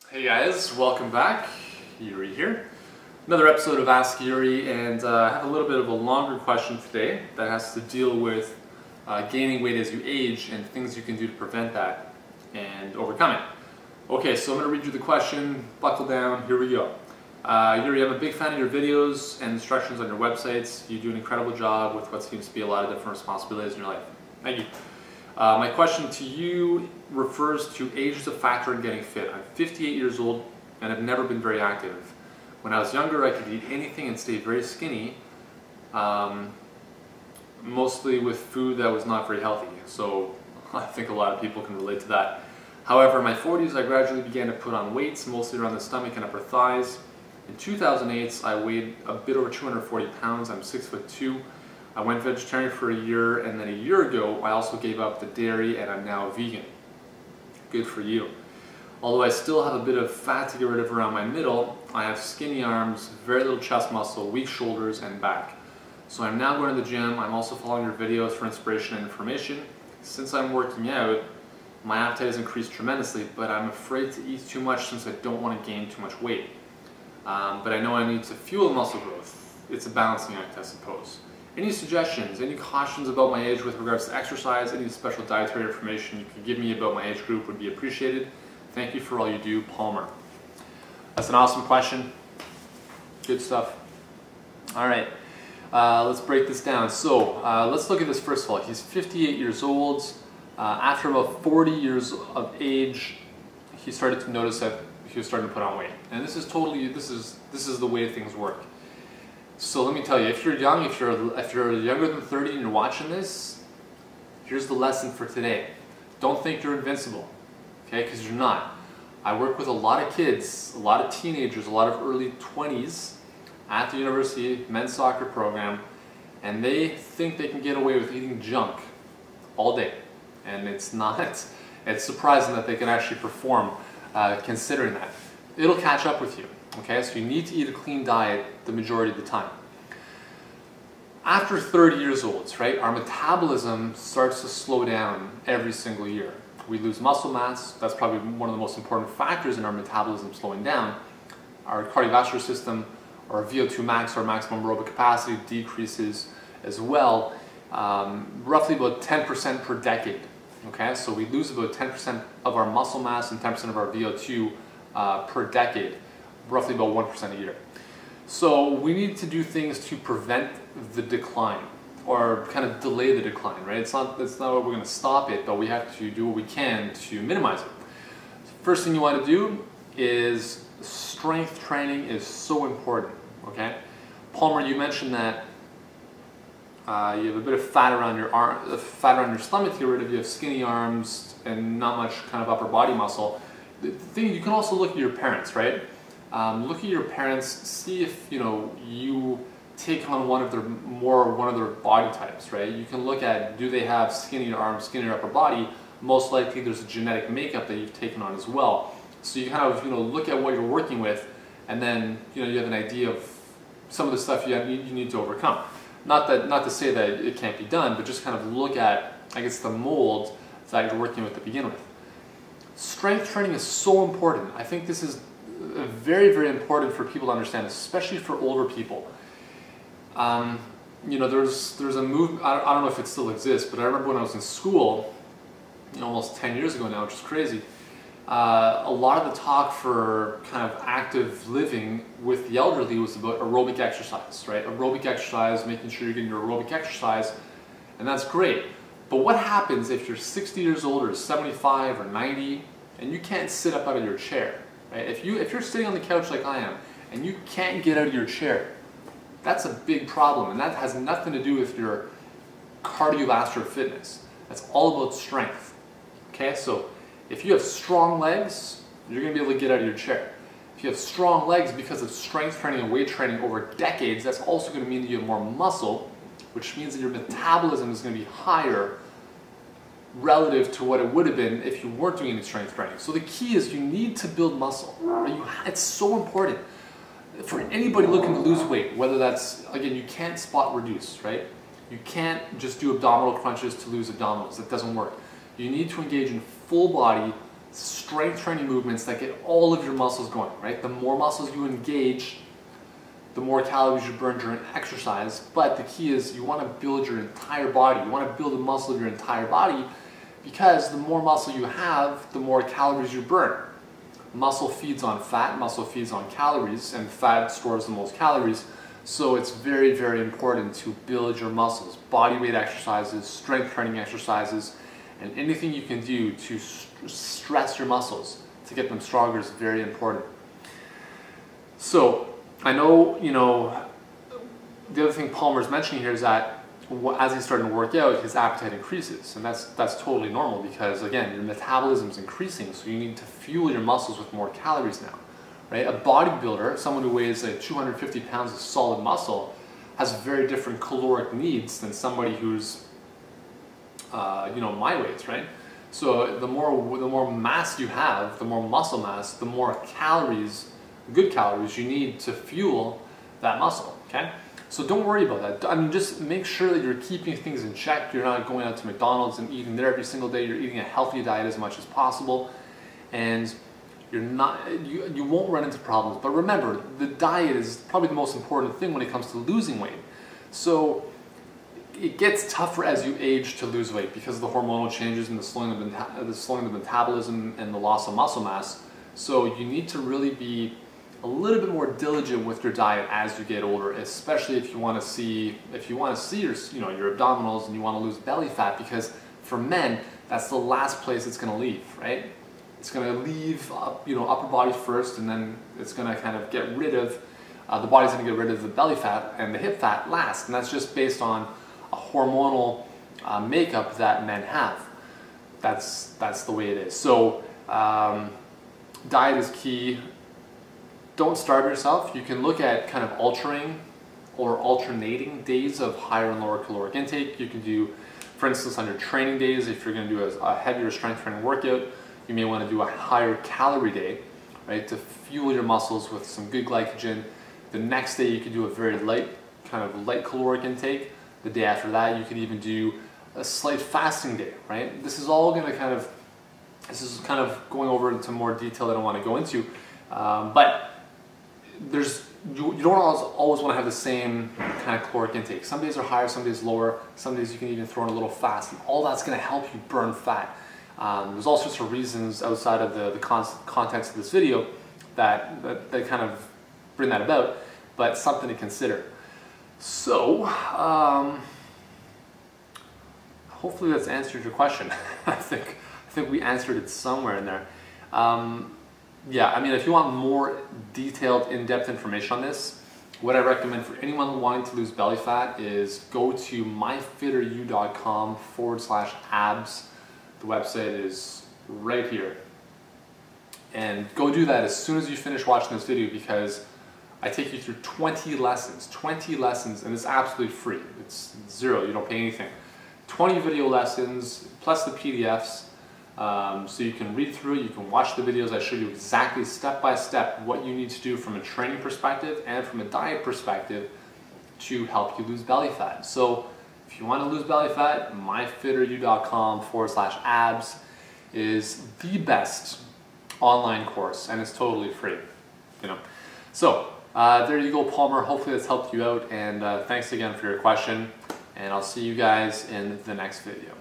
Hey guys, welcome back. Yuri here. Another episode of Ask Yuri, and I have a little bit of a longer question today that has to deal with gaining weight as you age and things you can do to prevent that and overcome it. Okay, so I'm going to read you the question. Buckle down. Here we go. Yuri, I'm a big fan of your videos and instructions on your websites. You do an incredible job with what seems to be a lot of different responsibilities in your life. Thank you. My question to you refers to age as a factor in getting fit. I'm 58 years old and I've never been very active. When I was younger, I could eat anything and stay very skinny, mostly with food that was not very healthy. So I think a lot of people can relate to that. However, in my 40s, I gradually began to put on weights, mostly around the stomach and upper thighs. In 2008, I weighed a bit over 240 pounds. I'm 6'2". I went vegetarian for a year, and then a year ago I also gave up the dairy and I'm now a vegan. Good for you. Although I still have a bit of fat to get rid of around my middle, I have skinny arms, very little chest muscle, weak shoulders and back. So I'm now going to the gym. I'm also following your videos for inspiration and information. Since I'm working out, my appetite has increased tremendously, but I'm afraid to eat too much since I don't want to gain too much weight. But I know I need to fuel muscle growth. It's a balancing act, I suppose. Any suggestions, any cautions about my age with regards to exercise, any special dietary information you can give me about my age group would be appreciated. Thank you for all you do, Palmer. That's an awesome question. Good stuff. All right, let's break this down. So let's look at this first of all. He's 58 years old. After about 40 years of age, he started to notice that he was starting to put on weight. And this is totally, this is the way things work. So let me tell you, if you're young, if you're younger than 30 and you're watching this, here's the lesson for today. Don't think you're invincible, okay? Because you're not. I work with a lot of kids, a lot of teenagers, a lot of early 20s at the university men's soccer program, and they think they can get away with eating junk all day. And it's not. It's surprising that they can actually perform considering that. It'll catch up with you. Okay, so you need to eat a clean diet the majority of the time. After 30 years old, right, our metabolism starts to slow down every single year. We lose muscle mass. That's probably one of the most important factors in our metabolism slowing down. Our cardiovascular system, our VO2 max, our maximum aerobic capacity decreases as well, roughly about 10% per decade. Okay, so we lose about 10% of our muscle mass and 10% of our VO2 per decade. Roughly about 1% a year. So we need to do things to prevent the decline or kind of delay the decline, right? It's not that we're going to stop it, but we have to do what we can to minimize it. First thing you want to do is strength training is so important, okay? Palmer, you mentioned that you have a bit of fat around your fat around your stomach to get rid of. You have skinny arms and not much kind of upper body muscle. The thing, you can also look at your parents, right? Look at your parents, see if you take on one of their body types, right? You can look at, do they have skinnier arms, skinnier upper body? Most likely there's a genetic makeup that you've taken on as well. So you kind of look at what you're working with, and then you have an idea of some of the stuff you need to overcome. Not to say that it can't be done, but just kind of look at, I guess, the mold that you're working with to begin with. Strength training is so important. I think this is very, very important for people to understand, especially for older people. There's a move, I don't know if it still exists, but I remember when I was in school, almost 10 years ago now, which is crazy, a lot of the talk for kind of active living with the elderly was about aerobic exercise, right? Aerobic exercise, making sure you're getting your aerobic exercise, and that's great. But what happens if you're 60 years old or 75 or 90 and you can't sit up out of your chair? Right? If you're sitting on the couch like I am and you can't get out of your chair, that's a big problem, and that has nothing to do with your cardiovascular fitness. That's all about strength. Okay, so if you have strong legs, you're going to be able to get out of your chair. If you have strong legs because of strength training and weight training over decades, that's also going to mean that you have more muscle, which means that your metabolism is going to be higher relative to what it would have been if you weren't doing any strength training. So the key is you need to build muscle. It's so important for anybody looking to lose weight, whether that's, again, you can't spot reduce, right? You can't just do abdominal crunches to lose abdominals. That doesn't work. You need to engage in full body strength training movements that get all of your muscles going, right? The more muscles you engage, the more calories you burn during exercise, but the key is you want to build your entire body. You want to build the muscle of your entire body, because the more muscle you have, the more calories you burn. Muscle feeds on fat, muscle feeds on calories, and fat stores the most calories. So it's very, very important to build your muscles. Body weight exercises, strength training exercises, and anything you can do to stress your muscles to get them stronger is very important. So I know, the other thing Palmer's mentioning here is that as he's starting to work out, his appetite increases, and that's totally normal, because again, your metabolism is increasing, so you need to fuel your muscles with more calories now, right? A bodybuilder, someone who weighs 250 pounds of solid muscle, has very different caloric needs than somebody who's my weight, right? So the more mass you have, the more muscle mass, the more calories, good calories you need to fuel that muscle, okay? So don't worry about that. I mean, just make sure that you're keeping things in check. You're not going out to McDonald's and eating there every single day. You're eating a healthy diet as much as possible, and you won't run into problems. But remember, the diet is probably the most important thing when it comes to losing weight. So it gets tougher as you age to lose weight because of the hormonal changes and the slowing of metabolism and the loss of muscle mass. So you need to really be a little bit more diligent with your diet as you get older, especially if you want to see your abdominals and you want to lose belly fat, because for men that's the last place it's going to leave, right? It's going to leave upper body first, and then it's going to kind of get rid of the body's going to get rid of the belly fat and the hip fat last, and that's just based on a hormonal makeup that men have. That's the way it is. So diet is key. Don't starve yourself. You can look at kind of altering or alternating days of higher and lower caloric intake. You can do, for instance, on your training days, if you're going to do a heavier strength training workout, you may want to do a higher calorie day, right, to fuel your muscles with some good glycogen. The next day you could do a very light caloric intake. The day after that you could even do a slight fasting day, right? This is all going to this is kind of going over into more detail that I want to go into, but you don't always want to have the same kind of caloric intake. Some days are higher, some days lower, some days you can even throw in a little fast, and all that's going to help you burn fat. There's all sorts of reasons outside of the context of this video that kind of bring that about, but something to consider. So hopefully that's answered your question. I think we answered it somewhere in there. Yeah, I mean, if you want more detailed, in-depth information on this, what I recommend for anyone wanting to lose belly fat is go to myfitteryou.com/abs. The website is right here. And go do that as soon as you finish watching this video, because I take you through 20 lessons, and it's absolutely free. It's zero, you don't pay anything. 20 video lessons, plus the PDFs. So you can read through it, you can watch the videos. I show you exactly step by step what you need to do from a training perspective and from a diet perspective to help you lose belly fat. So if you want to lose belly fat, myfitteryou.com/abs is the best online course, and it's totally free. So there you go, Palmer. Hopefully that's helped you out, and thanks again for your question, and I'll see you guys in the next video.